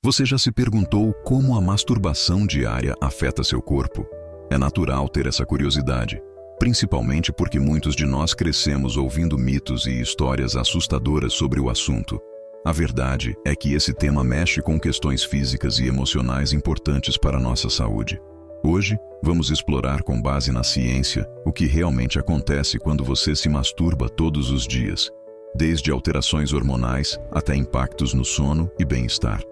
Você já se perguntou como a masturbação diária afeta seu corpo? É natural ter essa curiosidade, principalmente porque muitos de nós crescemos ouvindo mitos e histórias assustadoras sobre o assunto. A verdade é que esse tema mexe com questões físicas e emocionais importantes para a nossa saúde. Hoje, vamos explorar com base na ciência o que realmente acontece quando você se masturba todos os dias, desde alterações hormonais até impactos no sono e bem-estar.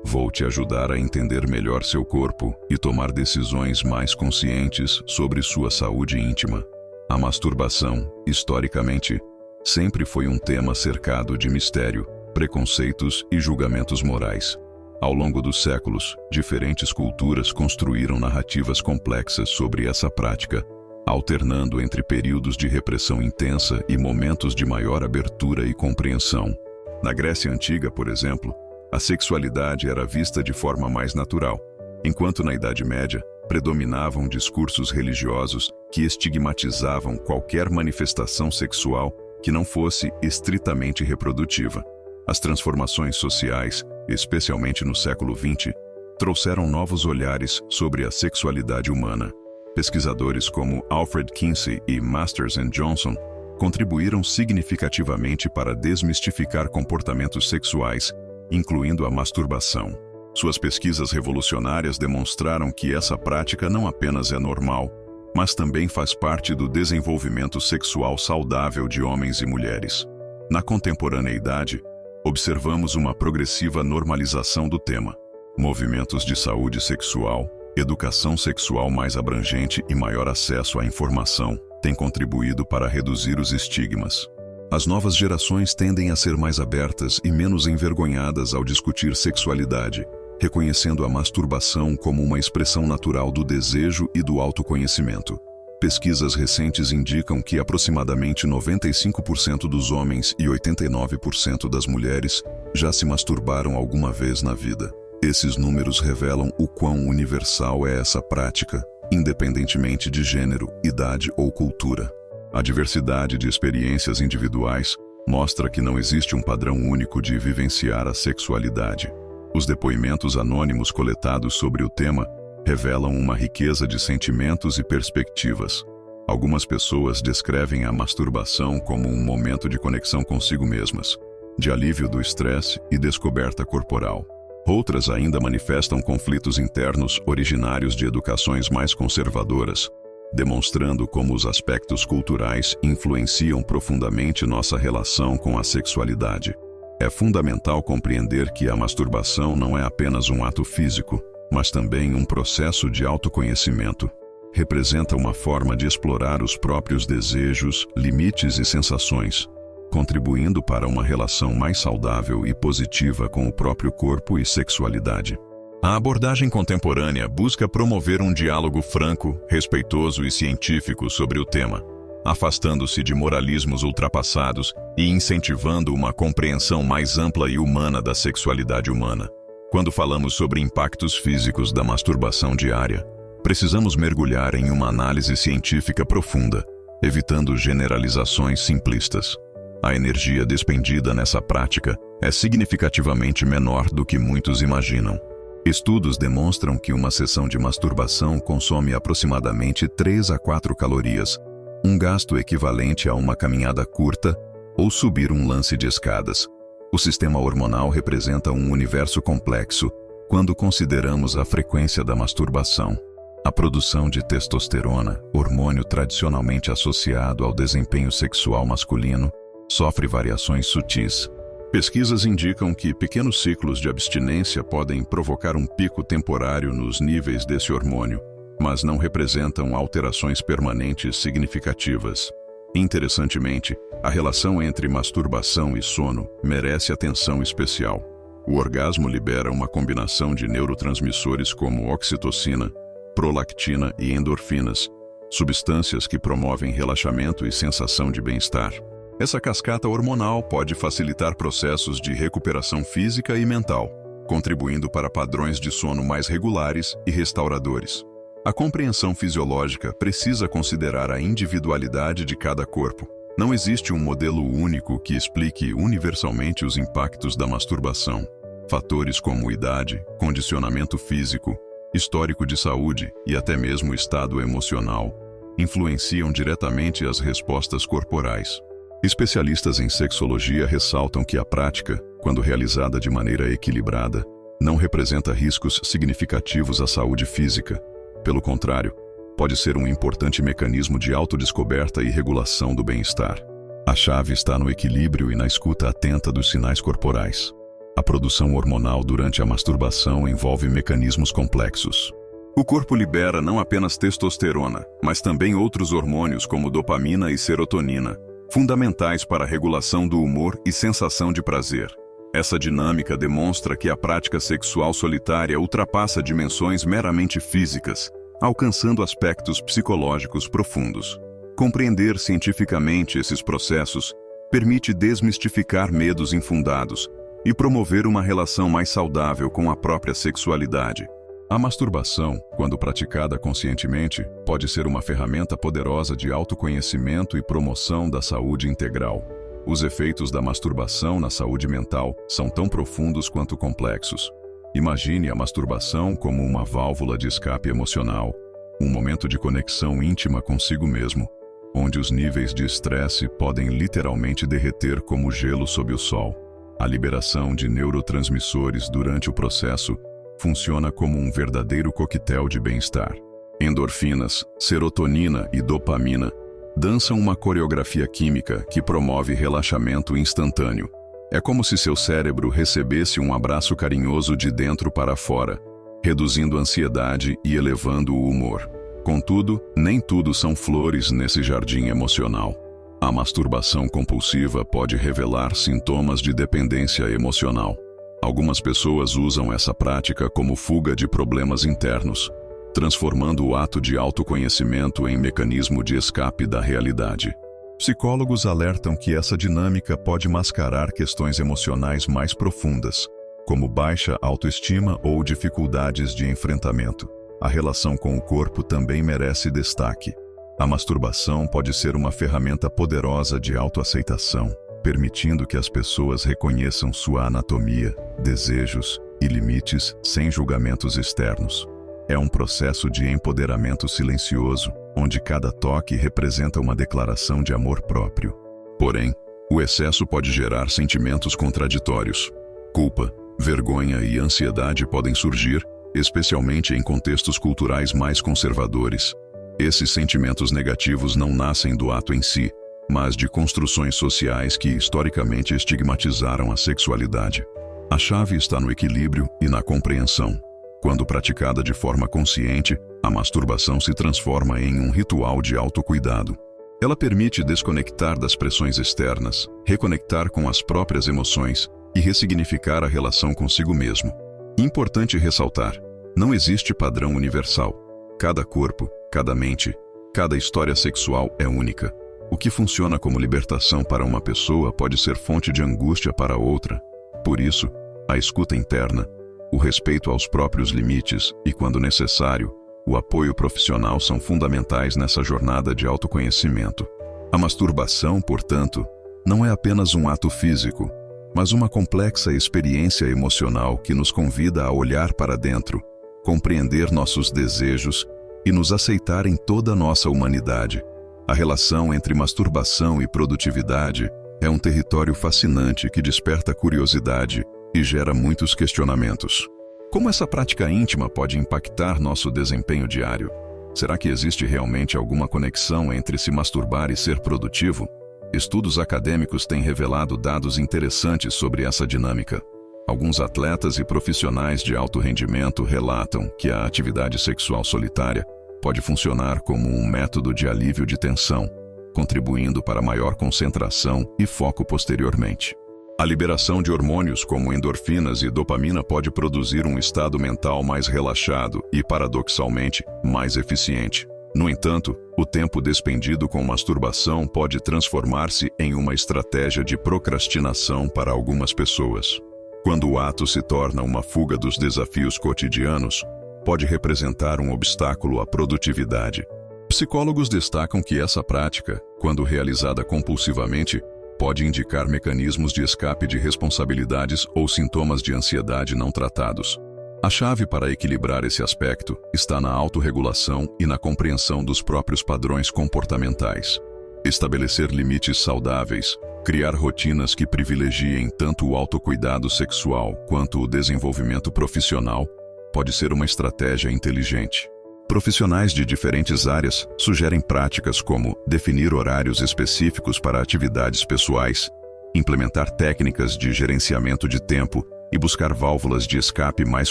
Vou te ajudar a entender melhor seu corpo e tomar decisões mais conscientes sobre sua saúde íntima. A masturbação, historicamente, sempre foi um tema cercado de mistério, preconceitos e julgamentos morais. Ao longo dos séculos, diferentes culturas construíram narrativas complexas sobre essa prática, alternando entre períodos de repressão intensa e momentos de maior abertura e compreensão. Na Grécia Antiga, por exemplo, a sexualidade era vista de forma mais natural, enquanto na Idade Média predominavam discursos religiosos que estigmatizavam qualquer manifestação sexual que não fosse estritamente reprodutiva. As transformações sociais, especialmente no século XX, trouxeram novos olhares sobre a sexualidade humana. Pesquisadores como Alfred Kinsey e Masters and Johnson contribuíram significativamente para desmistificar comportamentos sexuais, incluindo a masturbação. Suas pesquisas revolucionárias demonstraram que essa prática não apenas é normal, mas também faz parte do desenvolvimento sexual saudável de homens e mulheres. Na contemporaneidade, observamos uma progressiva normalização do tema. Movimentos de saúde sexual, educação sexual mais abrangente e maior acesso à informação têm contribuído para reduzir os estigmas. As novas gerações tendem a ser mais abertas e menos envergonhadas ao discutir sexualidade, reconhecendo a masturbação como uma expressão natural do desejo e do autoconhecimento. Pesquisas recentes indicam que aproximadamente 95% dos homens e 89% das mulheres já se masturbaram alguma vez na vida. Esses números revelam o quão universal é essa prática, independentemente de gênero, idade ou cultura. A diversidade de experiências individuais mostra que não existe um padrão único de vivenciar a sexualidade. Os depoimentos anônimos coletados sobre o tema revelam uma riqueza de sentimentos e perspectivas. Algumas pessoas descrevem a masturbação como um momento de conexão consigo mesmas, de alívio do estresse e descoberta corporal. Outras ainda manifestam conflitos internos originários de educações mais conservadoras, demonstrando como os aspectos culturais influenciam profundamente nossa relação com a sexualidade. É fundamental compreender que a masturbação não é apenas um ato físico, mas também um processo de autoconhecimento. Representa uma forma de explorar os próprios desejos, limites e sensações, contribuindo para uma relação mais saudável e positiva com o próprio corpo e sexualidade. A abordagem contemporânea busca promover um diálogo franco, respeitoso e científico sobre o tema, afastando-se de moralismos ultrapassados e incentivando uma compreensão mais ampla e humana da sexualidade humana. Quando falamos sobre impactos físicos da masturbação diária, precisamos mergulhar em uma análise científica profunda, evitando generalizações simplistas. A energia despendida nessa prática é significativamente menor do que muitos imaginam. Estudos demonstram que uma sessão de masturbação consome aproximadamente 3 a 4 calorias, um gasto equivalente a uma caminhada curta ou subir um lance de escadas. O sistema hormonal representa um universo complexo quando consideramos a frequência da masturbação. A produção de testosterona, hormônio tradicionalmente associado ao desempenho sexual masculino, sofre variações sutis. Pesquisas indicam que pequenos ciclos de abstinência podem provocar um pico temporário nos níveis desse hormônio, mas não representam alterações permanentes significativas. Interessantemente, a relação entre masturbação e sono merece atenção especial. O orgasmo libera uma combinação de neurotransmissores como oxitocina, prolactina e endorfinas, substâncias que promovem relaxamento e sensação de bem-estar. Essa cascata hormonal pode facilitar processos de recuperação física e mental, contribuindo para padrões de sono mais regulares e restauradores. A compreensão fisiológica precisa considerar a individualidade de cada corpo. Não existe um modelo único que explique universalmente os impactos da masturbação. Fatores como idade, condicionamento físico, histórico de saúde e até mesmo estado emocional influenciam diretamente as respostas corporais. Especialistas em sexologia ressaltam que a prática, quando realizada de maneira equilibrada, não representa riscos significativos à saúde física. Pelo contrário, pode ser um importante mecanismo de autodescoberta e regulação do bem-estar. A chave está no equilíbrio e na escuta atenta dos sinais corporais. A produção hormonal durante a masturbação envolve mecanismos complexos. O corpo libera não apenas testosterona, mas também outros hormônios como dopamina e serotonina, fundamentais para a regulação do humor e sensação de prazer. Essa dinâmica demonstra que a prática sexual solitária ultrapassa dimensões meramente físicas, alcançando aspectos psicológicos profundos. Compreender cientificamente esses processos permite desmistificar medos infundados e promover uma relação mais saudável com a própria sexualidade. A masturbação, quando praticada conscientemente, pode ser uma ferramenta poderosa de autoconhecimento e promoção da saúde integral. Os efeitos da masturbação na saúde mental são tão profundos quanto complexos. Imagine a masturbação como uma válvula de escape emocional, um momento de conexão íntima consigo mesmo, onde os níveis de estresse podem literalmente derreter como gelo sob o sol. A liberação de neurotransmissores durante o processo funciona como um verdadeiro coquetel de bem-estar. Endorfinas, serotonina e dopamina dançam uma coreografia química que promove relaxamento instantâneo. É como se seu cérebro recebesse um abraço carinhoso de dentro para fora, reduzindo a ansiedade e elevando o humor. Contudo, nem tudo são flores nesse jardim emocional. A masturbação compulsiva pode revelar sintomas de dependência emocional. Algumas pessoas usam essa prática como fuga de problemas internos, transformando o ato de autoconhecimento em mecanismo de escape da realidade. Psicólogos alertam que essa dinâmica pode mascarar questões emocionais mais profundas, como baixa autoestima ou dificuldades de enfrentamento. A relação com o corpo também merece destaque. A masturbação pode ser uma ferramenta poderosa de autoaceitação, permitindo que as pessoas reconheçam sua anatomia, desejos e limites sem julgamentos externos. É um processo de empoderamento silencioso, onde cada toque representa uma declaração de amor próprio. Porém, o excesso pode gerar sentimentos contraditórios. Culpa, vergonha e ansiedade podem surgir, especialmente em contextos culturais mais conservadores. Esses sentimentos negativos não nascem do ato em si, mas de construções sociais que historicamente estigmatizaram a sexualidade. A chave está no equilíbrio e na compreensão. Quando praticada de forma consciente, a masturbação se transforma em um ritual de autocuidado. Ela permite desconectar das pressões externas, reconectar com as próprias emoções e ressignificar a relação consigo mesmo. Importante ressaltar: não existe padrão universal. Cada corpo, cada mente, cada história sexual é única. O que funciona como libertação para uma pessoa pode ser fonte de angústia para outra. Por isso, a escuta interna, o respeito aos próprios limites e, quando necessário, o apoio profissional são fundamentais nessa jornada de autoconhecimento. A masturbação, portanto, não é apenas um ato físico, mas uma complexa experiência emocional que nos convida a olhar para dentro, compreender nossos desejos e nos aceitar em toda a nossa humanidade. A relação entre masturbação e produtividade é um território fascinante que desperta curiosidade e gera muitos questionamentos. Como essa prática íntima pode impactar nosso desempenho diário? Será que existe realmente alguma conexão entre se masturbar e ser produtivo? Estudos acadêmicos têm revelado dados interessantes sobre essa dinâmica. Alguns atletas e profissionais de alto rendimento relatam que a atividade sexual solitária pode funcionar como um método de alívio de tensão, contribuindo para maior concentração e foco posteriormente. A liberação de hormônios como endorfinas e dopamina pode produzir um estado mental mais relaxado e, paradoxalmente, mais eficiente. No entanto, o tempo despendido com masturbação pode transformar-se em uma estratégia de procrastinação para algumas pessoas. Quando o ato se torna uma fuga dos desafios cotidianos, pode representar um obstáculo à produtividade. Psicólogos destacam que essa prática, quando realizada compulsivamente, Pode indicar mecanismos de escape de responsabilidades ou sintomas de ansiedade não tratados. A chave para equilibrar esse aspecto está na autorregulação e na compreensão dos próprios padrões comportamentais. Estabelecer limites saudáveis, criar rotinas que privilegiem tanto o autocuidado sexual quanto o desenvolvimento profissional pode ser uma estratégia inteligente. Profissionais de diferentes áreas sugerem práticas como definir horários específicos para atividades pessoais, implementar técnicas de gerenciamento de tempo e buscar válvulas de escape mais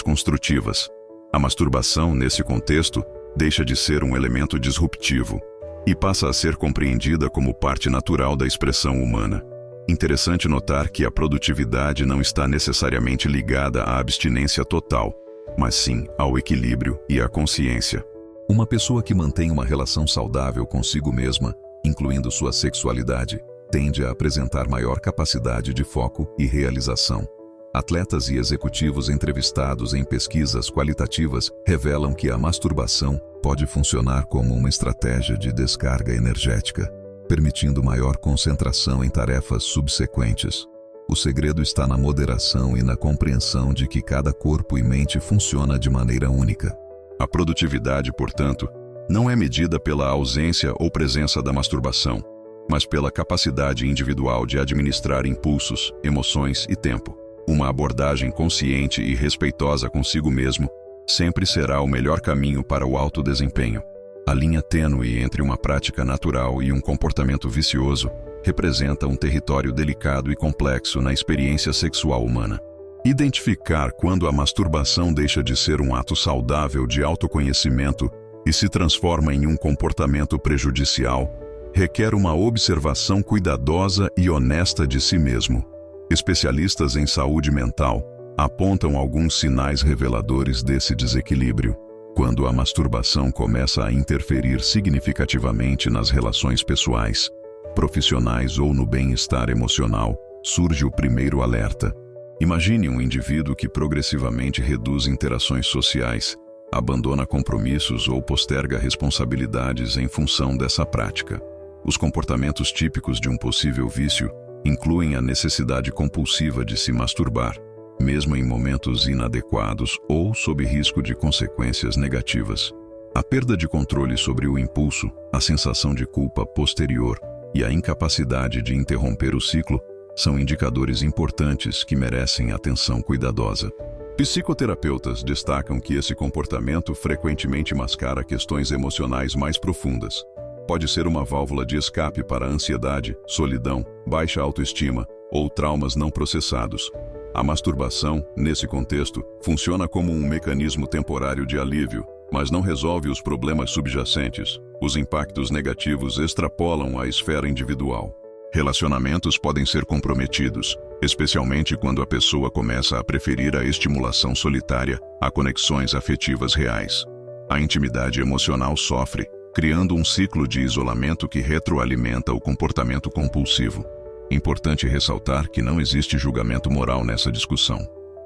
construtivas. A masturbação, nesse contexto, deixa de ser um elemento disruptivo e passa a ser compreendida como parte natural da expressão humana. Interessante notar que a produtividade não está necessariamente ligada à abstinência total, mas sim ao equilíbrio e à consciência. Uma pessoa que mantém uma relação saudável consigo mesma, incluindo sua sexualidade, tende a apresentar maior capacidade de foco e realização. Atletas e executivos entrevistados em pesquisas qualitativas revelam que a masturbação pode funcionar como uma estratégia de descarga energética, permitindo maior concentração em tarefas subsequentes. O segredo está na moderação e na compreensão de que cada corpo e mente funciona de maneira única. A produtividade, portanto, não é medida pela ausência ou presença da masturbação, mas pela capacidade individual de administrar impulsos, emoções e tempo. Uma abordagem consciente e respeitosa consigo mesmo sempre será o melhor caminho para o alto desempenho. A linha tênue entre uma prática natural e um comportamento vicioso representa um território delicado e complexo na experiência sexual humana. Identificar quando a masturbação deixa de ser um ato saudável de autoconhecimento e se transforma em um comportamento prejudicial requer uma observação cuidadosa e honesta de si mesmo. Especialistas em saúde mental apontam alguns sinais reveladores desse desequilíbrio. Quando a masturbação começa a interferir significativamente nas relações pessoais, profissionais ou no bem-estar emocional, surge o primeiro alerta. Imagine um indivíduo que progressivamente reduz interações sociais, abandona compromissos ou posterga responsabilidades em função dessa prática. Os comportamentos típicos de um possível vício incluem a necessidade compulsiva de se masturbar, mesmo em momentos inadequados ou sob risco de consequências negativas. A perda de controle sobre o impulso, a sensação de culpa posterior e a incapacidade de interromper o ciclo são indicadores importantes que merecem atenção cuidadosa. Psicoterapeutas destacam que esse comportamento frequentemente mascara questões emocionais mais profundas. Pode ser uma válvula de escape para a ansiedade, solidão, baixa autoestima ou traumas não processados. A masturbação, nesse contexto, funciona como um mecanismo temporário de alívio, mas não resolve os problemas subjacentes. Os impactos negativos extrapolam a esfera individual. Relacionamentos podem ser comprometidos, especialmente quando a pessoa começa a preferir a estimulação solitária a conexões afetivas reais. A intimidade emocional sofre, criando um ciclo de isolamento que retroalimenta o comportamento compulsivo. Importante ressaltar que não existe julgamento moral nessa discussão.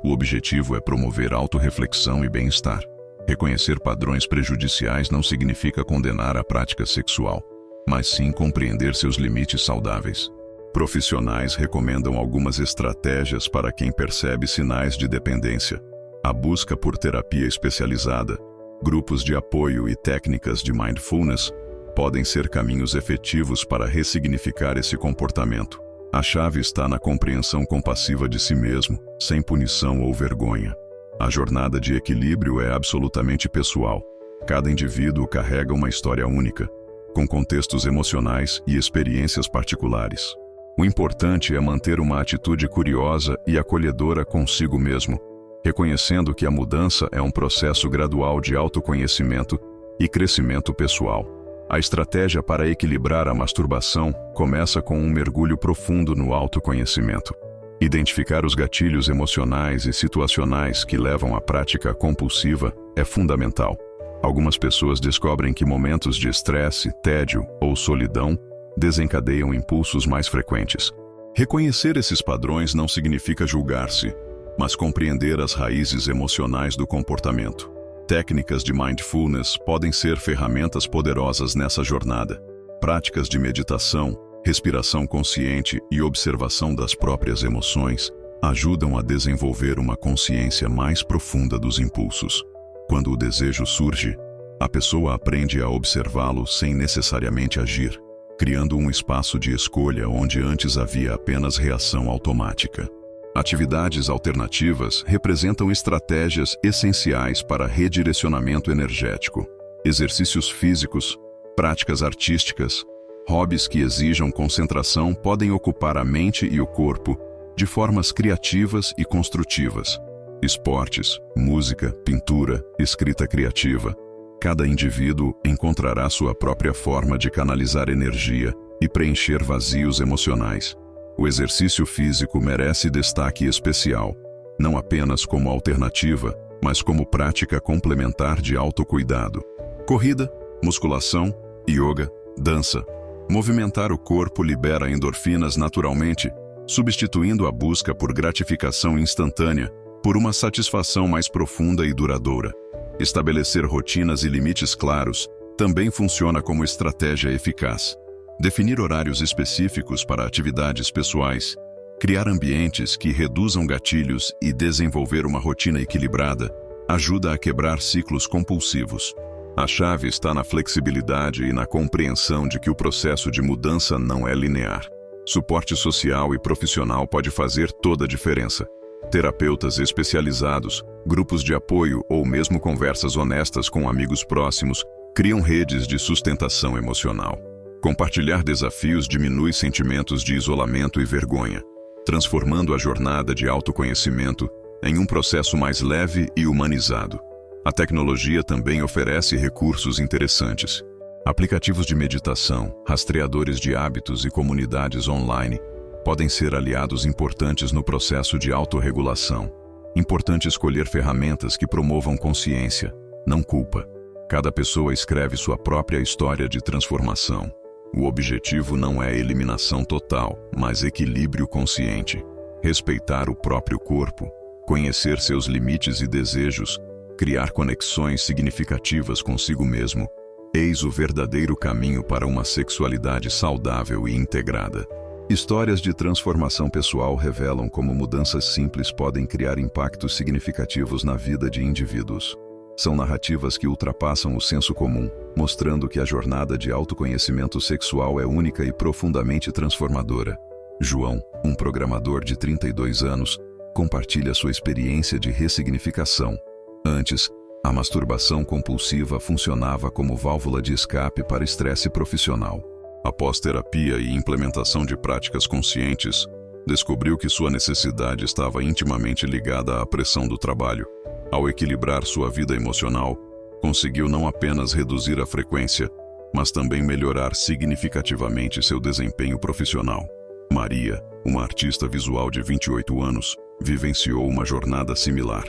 O objetivo é promover autorreflexão e bem-estar. Reconhecer padrões prejudiciais não significa condenar a prática sexual, mas sim compreender seus limites saudáveis. Profissionais recomendam algumas estratégias para quem percebe sinais de dependência. A busca por terapia especializada, grupos de apoio e técnicas de mindfulness podem ser caminhos efetivos para ressignificar esse comportamento. A chave está na compreensão compassiva de si mesmo, sem punição ou vergonha. A jornada de equilíbrio é absolutamente pessoal. Cada indivíduo carrega uma história única, com contextos emocionais e experiências particulares. O importante é manter uma atitude curiosa e acolhedora consigo mesmo, reconhecendo que a mudança é um processo gradual de autoconhecimento e crescimento pessoal. A estratégia para equilibrar a masturbação começa com um mergulho profundo no autoconhecimento. Identificar os gatilhos emocionais e situacionais que levam à prática compulsiva é fundamental. Algumas pessoas descobrem que momentos de estresse, tédio ou solidão desencadeiam impulsos mais frequentes. Reconhecer esses padrões não significa julgar-se, mas compreender as raízes emocionais do comportamento. Técnicas de mindfulness podem ser ferramentas poderosas nessa jornada. Práticas de meditação, respiração consciente e observação das próprias emoções ajudam a desenvolver uma consciência mais profunda dos impulsos. Quando o desejo surge, a pessoa aprende a observá-lo sem necessariamente agir, criando um espaço de escolha onde antes havia apenas reação automática. Atividades alternativas representam estratégias essenciais para redirecionamento energético. Exercícios físicos, práticas artísticas, hobbies que exijam concentração podem ocupar a mente e o corpo de formas criativas e construtivas. Esportes, música, pintura, escrita criativa. Cada indivíduo encontrará sua própria forma de canalizar energia e preencher vazios emocionais. O exercício físico merece destaque especial, não apenas como alternativa, mas como prática complementar de autocuidado. Corrida, musculação, yoga, dança. Movimentar o corpo libera endorfinas naturalmente, substituindo a busca por gratificação instantânea por uma satisfação mais profunda e duradoura. Estabelecer rotinas e limites claros também funciona como estratégia eficaz. Definir horários específicos para atividades pessoais, criar ambientes que reduzam gatilhos e desenvolver uma rotina equilibrada ajuda a quebrar ciclos compulsivos. A chave está na flexibilidade e na compreensão de que o processo de mudança não é linear. Suporte social e profissional pode fazer toda a diferença. Terapeutas especializados, grupos de apoio ou mesmo conversas honestas com amigos próximos criam redes de sustentação emocional. Compartilhar desafios diminui sentimentos de isolamento e vergonha, transformando a jornada de autoconhecimento em um processo mais leve e humanizado. A tecnologia também oferece recursos interessantes. Aplicativos de meditação, rastreadores de hábitos e comunidades online podem ser aliados importantes no processo de autorregulação. Importante escolher ferramentas que promovam consciência, não culpa. Cada pessoa escreve sua própria história de transformação. O objetivo não é eliminação total, mas equilíbrio consciente. Respeitar o próprio corpo, conhecer seus limites e desejos, criar conexões significativas consigo mesmo. Eis o verdadeiro caminho para uma sexualidade saudável e integrada. Histórias de transformação pessoal revelam como mudanças simples podem criar impactos significativos na vida de indivíduos. São narrativas que ultrapassam o senso comum, mostrando que a jornada de autoconhecimento sexual é única e profundamente transformadora. João, um programador de 32 anos, compartilha sua experiência de ressignificação. Antes, a masturbação compulsiva funcionava como válvula de escape para estresse profissional. Após terapia e implementação de práticas conscientes, descobriu que sua necessidade estava intimamente ligada à pressão do trabalho. Ao equilibrar sua vida emocional, conseguiu não apenas reduzir a frequência, mas também melhorar significativamente seu desempenho profissional. Maria, uma artista visual de 28 anos, vivenciou uma jornada similar.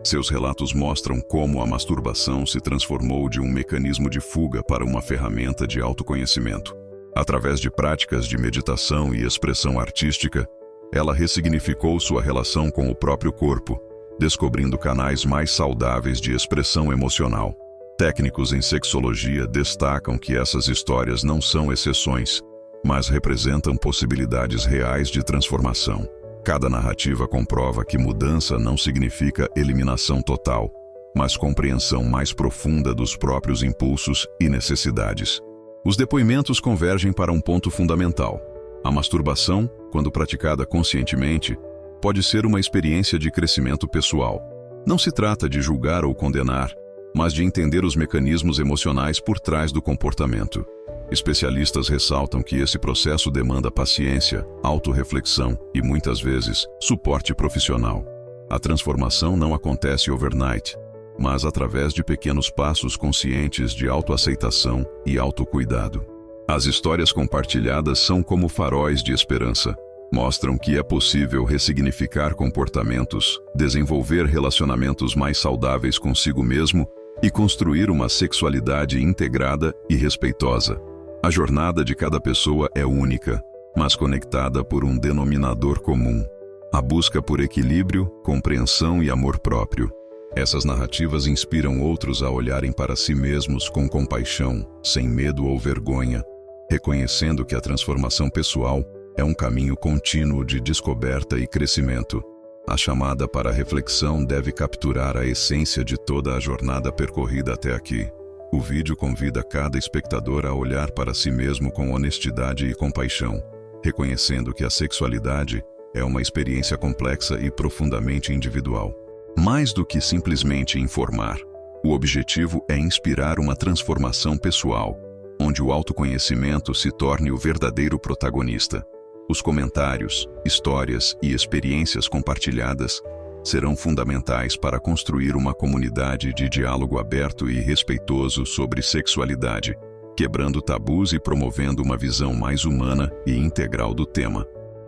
Seus relatos mostram como a masturbação se transformou de um mecanismo de fuga para uma ferramenta de autoconhecimento. Através de práticas de meditação e expressão artística, ela ressignificou sua relação com o próprio corpo, descobrindo canais mais saudáveis de expressão emocional. Técnicos em sexologia destacam que essas histórias não são exceções, mas representam possibilidades reais de transformação. Cada narrativa comprova que mudança não significa eliminação total, mas compreensão mais profunda dos próprios impulsos e necessidades. Os depoimentos convergem para um ponto fundamental. A masturbação, quando praticada conscientemente, pode ser uma experiência de crescimento pessoal. Não se trata de julgar ou condenar, mas de entender os mecanismos emocionais por trás do comportamento. Especialistas ressaltam que esse processo demanda paciência, autorreflexão e, muitas vezes, suporte profissional. A transformação não acontece overnight, mas através de pequenos passos conscientes de autoaceitação e autocuidado. As histórias compartilhadas são como faróis de esperança. Mostram que é possível ressignificar comportamentos, desenvolver relacionamentos mais saudáveis consigo mesmo e construir uma sexualidade integrada e respeitosa. A jornada de cada pessoa é única, mas conectada por um denominador comum: a busca por equilíbrio, compreensão e amor próprio. Essas narrativas inspiram outros a olharem para si mesmos com compaixão, sem medo ou vergonha. reconhecendo que a transformação pessoal é um caminho contínuo de descoberta e crescimento. A chamada para a reflexão deve capturar a essência de toda a jornada percorrida até aqui. O vídeo convida cada espectador a olhar para si mesmo com honestidade e compaixão, reconhecendo que a sexualidade é uma experiência complexa e profundamente individual. Mais do que simplesmente informar, o objetivo é inspirar uma transformação pessoal, onde o autoconhecimento se torne o verdadeiro protagonista. Os comentários, histórias e experiências compartilhadas serão fundamentais para construir uma comunidade de diálogo aberto e respeitoso sobre sexualidade, quebrando tabus e promovendo uma visão mais humana e integral do tema.